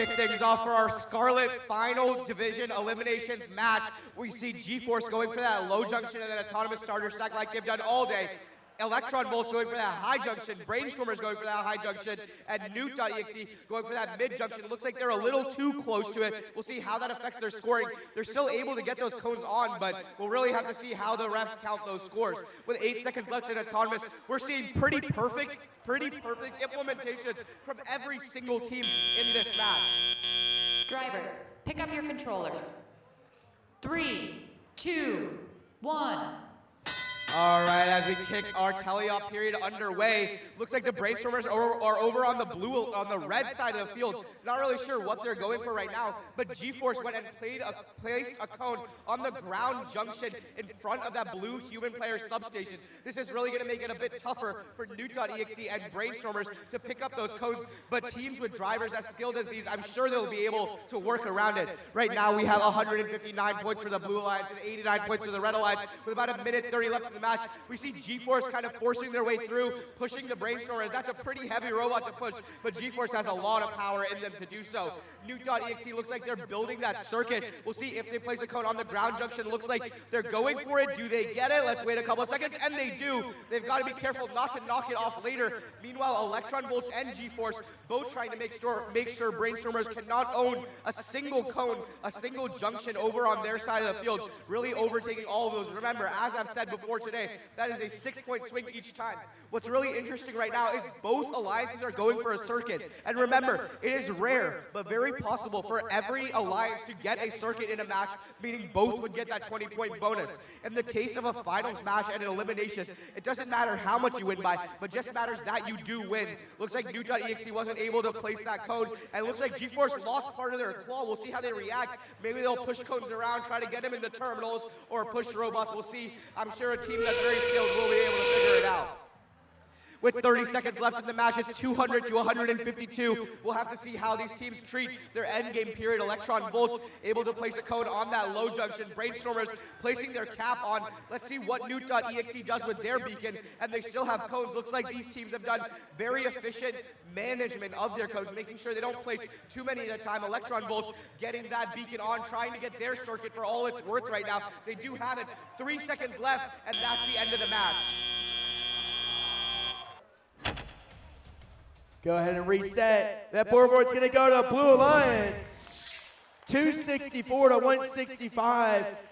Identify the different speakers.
Speaker 1: kick things off for our Scarlet final division eliminations match. We see G-Force going for that low junction and then autonomous starter stack like they've done all day. Electron Volts going for that high junction, Brainstormers going for that high junction, and NewT.exe going for that mid junction. It looks like they're a little too close to it. We'll see how that affects their scoring. They're still able to get those cones on, but we'll really have to see how the refs count those scores. With 8 seconds left in autonomous, we're seeing pretty perfect implementations from every single team in this match.
Speaker 2: Drivers, pick up your controllers. 3, 2, 1.
Speaker 1: All right, as we kick our teleop period underway, looks like the Brainstormers are over on the red side of the field. Not really sure what they're going for right now, but G-Force went and placed a cone on the ground junction in front of that blue human player substation. This is really going to make it a bit tougher for NewT.exe and Brainstormers to pick up those cones, but teams with drivers as skilled as these, I'm sure they'll be able to work around it. Right now, we have 159 points for the Blue Alliance and 89 points for the Red Alliance, with about a minute 30 left in the match. We see G-Force kind of forcing their way through, pushing the Brainstormers. That's a pretty heavy robot to push, but G-Force has a lot of power in them to do so. NewT.exe looks like they're building that circuit. We'll see if they place a cone on the ground junction. Looks like they're going for it. Do they get it? Let's wait a couple of seconds, and they do. They've got to be careful not to knock it off later. Meanwhile, Electron Volts and G-Force both trying to make sure Brainstormers cannot own a single cone, a single junction over on their side of the field, really overtaking all of those. Remember, as I've said before today, that is a 6-point swing each time. What's really interesting right now is both alliances are going for a circuit. And remember, it is rare, but very possible for every alliance to get a circuit in a match, meaning both would get that 20-point bonus. In the case of a finals match and an elimination, it doesn't matter how much you win by, but just matters that you do win. Looks like NewT.exe wasn't able to place that cone, and it looks like G-Force lost part of their claw. We'll see how they react. Maybe they'll push cones around, try to get them in the terminals, or push robots. We'll see. I'm sure a team that's very skilled will be able to figure it out. With 30 seconds left in the match, it's 200 to 152. We'll have to see how these teams treat their endgame period. Electron Volts able to place a cone on that low junction. Brainstormers placing their cap on. Let's see what NewT.exe does with their beacon, and they still have cones. Looks like these teams have done very efficient management of their cones, making sure they don't place too many at a time. Electron Volts getting that beacon on, trying to get their circuit for all it's worth right now. They do have it. 3 seconds left, and that's the end of the match.
Speaker 3: Go ahead and reset. That board's going to go to Blue Alliance. 264 to 165.